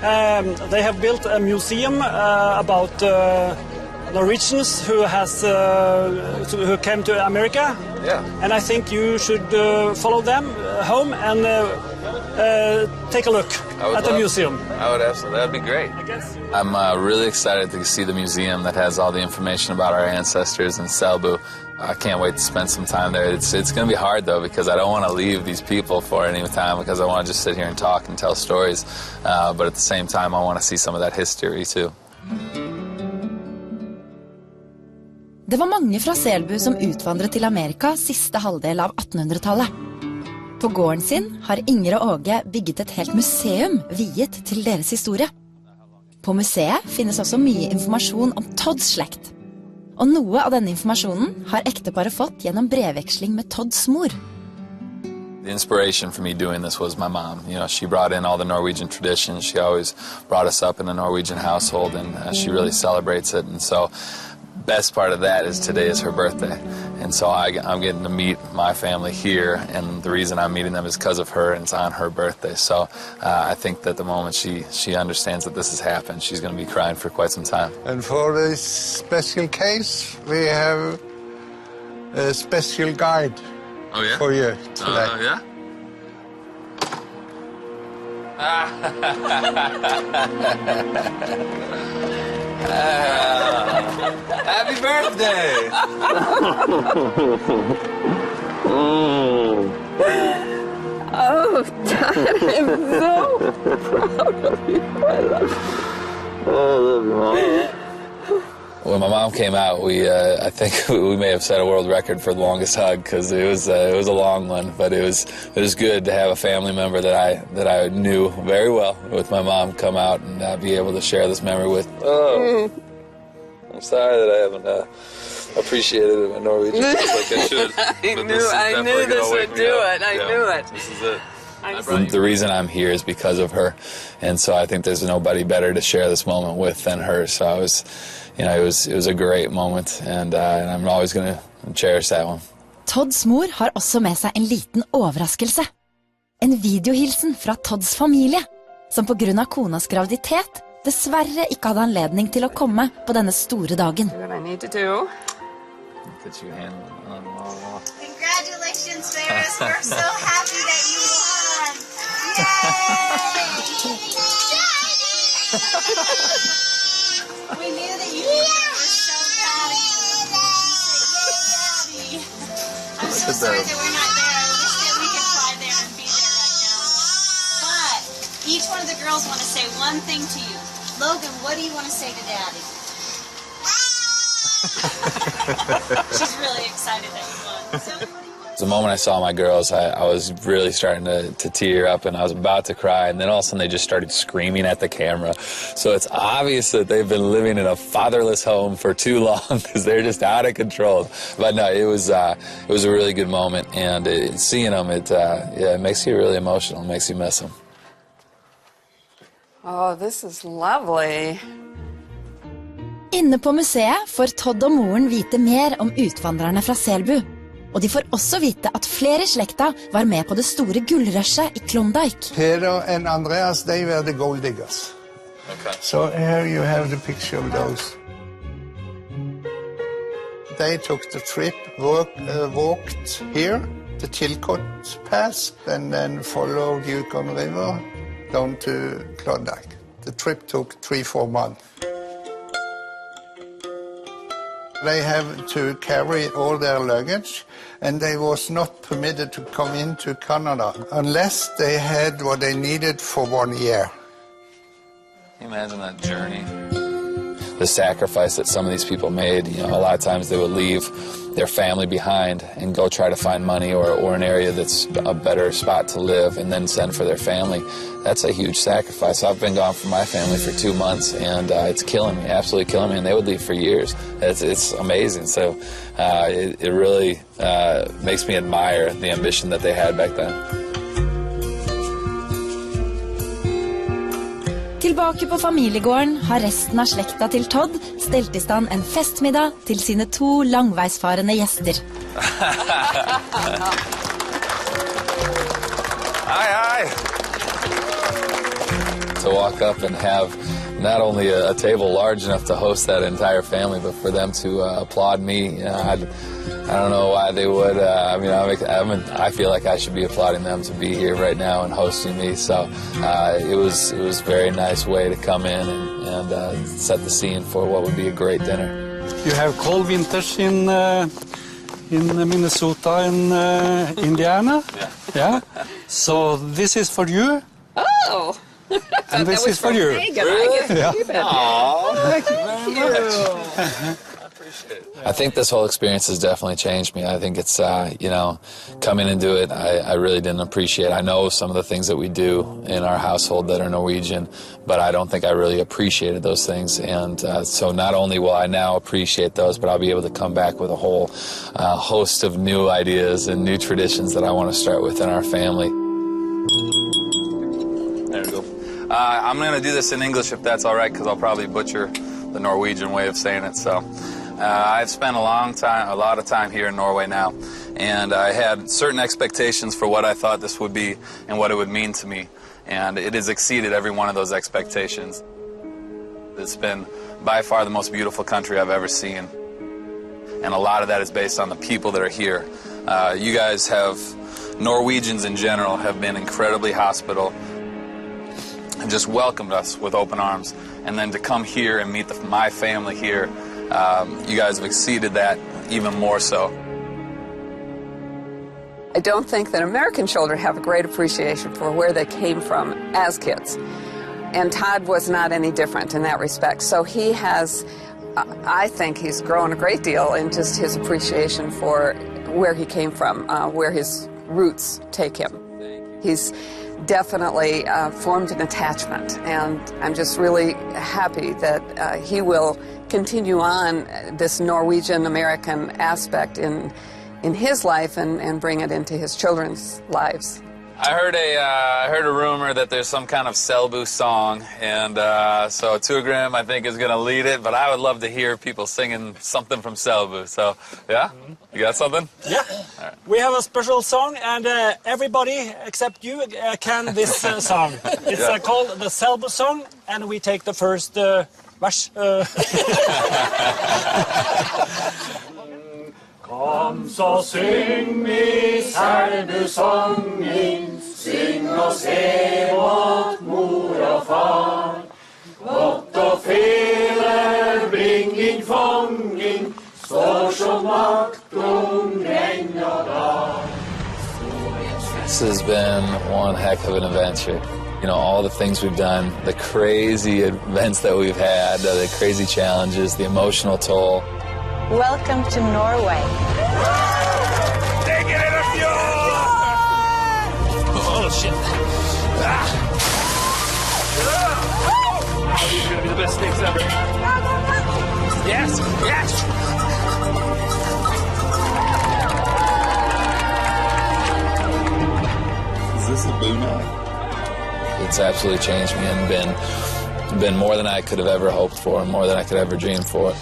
They have built a museum about Norwegians who who came to America. Yeah. And I think you should follow them home and take a look at the museum. I would absolutely. That'd be great. I'm really excited to see the museum that has all the information about our ancestors in Selbu. I can't wait to spend some time there. It's going to be hard, though, because I don't want to leave these people for any time, because I want to just sit here and talk and tell stories. But at the same time, I want to see some of that history, too. Det var mange fra Selbu som utvandret til Amerika siste halvdel av 1800-tallet. På gården sin har Inger og Åge bygget et helt museum viet til deres historie. På museet finnes også mye informasjon om Todds slekt. Og noe av denne informasjonen har ekteparet fått gjennom brevveksling med Todds mor. The inspiration for me doing this was my mom. You know, she brought in all the Norwegian traditions. She always brought us up in a Norwegian household, and she really celebrates it. And so best part of that is today is her birthday. And so I'm getting to meet my family here, and the reason I'm meeting them is because of her, and it's on her birthday. So I think that the moment she understands that this has happened, she's going to be crying for quite some time. And for this special case, we have a special guide for you today. Yeah? Happy birthday! Oh, Dad, I'm so proud of you. I love you. When my mom came out, I think we may have set a world record for the longest hug, because it was a long one, but it was good to have a family member that I knew very well with my mom come out and be able to share this memory with. Oh, I'm sorry that I haven't appreciated it in Norwegian like I should. I knew this would do it. I knew it. This is it. The reason I'm here is because of her, and so I think there's nobody better to share this moment with than her. So it was a great moment, and I'm always going to cherish that one. Todds mor har også med seg en liten overraskelse. En videohilsen fra Todds familie, som på grunn av konas graviditet dessverre ikke hadde anledning til å komme på denne store dagen. Congratulations, Ferris. We're so happy that you won. Yay! We knew that you were so proud of you. Yay, Daddy. I'm so sorry that we're not there. I wish that we could fly there and be there right now. But each one of the girls want to say one thing to you. Logan, what do you want to say to Daddy? She's really excited that you won. So, The moment I saw my girls, I was really starting to tear up, and I was about to cry, and then all of a sudden they just started screaming at the camera. So it's obvious that they've been living in a fatherless home for too long, because they're just out of control. But no, it was a really good moment, and seeing them, it makes you really emotional. It makes you miss them. Oh, this is lovely. Inne på museet får Todd og moren vite mer om utvandrerne fra Selbu. Og de får også vite at flere i slekta var med på det store gullrushet i Klondike. Peter and Andreas, they were the gold diggers. Okay. So here you have the picture of those. They took the trip, walked here, the Chilcot Pass, and then followed Yukon River down to Klondike. The trip took 3-4 months. They have to carry all their luggage, and they was not permitted to come into Canada unless they had what they needed for 1 year. Can you imagine that journey? The sacrifice that some of these people made. You know, a lot of times they would leave their family behind and go try to find money or an area that's a better spot to live, and then send for their family. That's a huge sacrifice. I've been gone from my family for 2 months, and it's killing me, absolutely killing me, and they would leave for years. It's amazing. So it really makes me admire the ambition that they had back then. Tilbake på familiegården har resten av slekta til Todd stelt i stand en festmiddag til sine 2 langveisfarende gjester. Hi. To walk up and have not only a table large enough to host that entire family, but for them to applaud me. You know, I don't know why they would. I mean, I feel like I should be applauding them to be here right now and hosting me. So it was a very nice way to come in and set the scene for what would be a great dinner. You have cold winters in Minnesota and Indiana. Yeah. So this is for you. Oh. And this is for you. Really? Yeah. Thank you very much. I appreciate it. I think this whole experience has definitely changed me. I think it's, you know, coming into it, I really didn't appreciate. I know some of the things that we do in our household that are Norwegian, but I don't think I really appreciated those things. And so not only will I now appreciate those, but I'll be able to come back with a whole host of new ideas and new traditions that I want to start with in our family. There we go. I'm going to do this in English if that's all right, because I'll probably butcher the Norwegian way of saying it. So I've spent a lot of time here in Norway now, and I had certain expectations for what I thought this would be and what it would mean to me, and it has exceeded every one of those expectations. It's been by far the most beautiful country I've ever seen, and a lot of that is based on the people that are here. You guys have, Norwegians in general, have been incredibly hospitable and just welcomed us with open arms. And then to come here and meet my family here, you guys have exceeded that even more so. I don't think that American children have a great appreciation for where they came from as kids. And Todd was not any different in that respect. So he has, I think he's grown a great deal in just his appreciation for where he came from, where his roots take him. He's definitely formed an attachment, and I'm just really happy that he will continue on this Norwegian-American aspect in his life and bring it into his children's lives. I heard a rumor that there's some kind of Selbu song, and so Tuagrim, I think, is going to lead it, but I would love to hear people singing something from Selbu. So, yeah? You got something? Yeah. Right. We have a special song, and everybody except you can this song. It's called the Selbu song, and we take the first verse. Kom så syng vi Selbu-sången, syng og se mot mor og far. Godt og feler, bringing, fånging, står som makt om regn og dag. This has been one heck of an adventure. You know, all the things we've done, the crazy events that we've had, the crazy challenges, the emotional toll. Welcome to Norway. Take it in a fjord! Oh, shit. These are going to be the best things ever. Yes, yes! Is this a boondock? It's absolutely changed me and been more than I could have ever hoped for, more than I could ever dream for.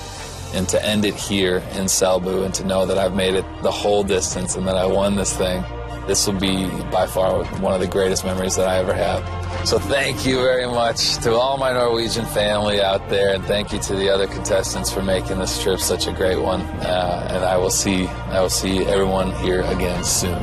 And to end it here in Selbu and to know that I've made it the whole distance and that I won this thing, this will be by far one of the greatest memories that I ever have. So thank you very much to all my Norwegian family out there, and thank you to the other contestants for making this trip such a great one. And I will see everyone here again soon.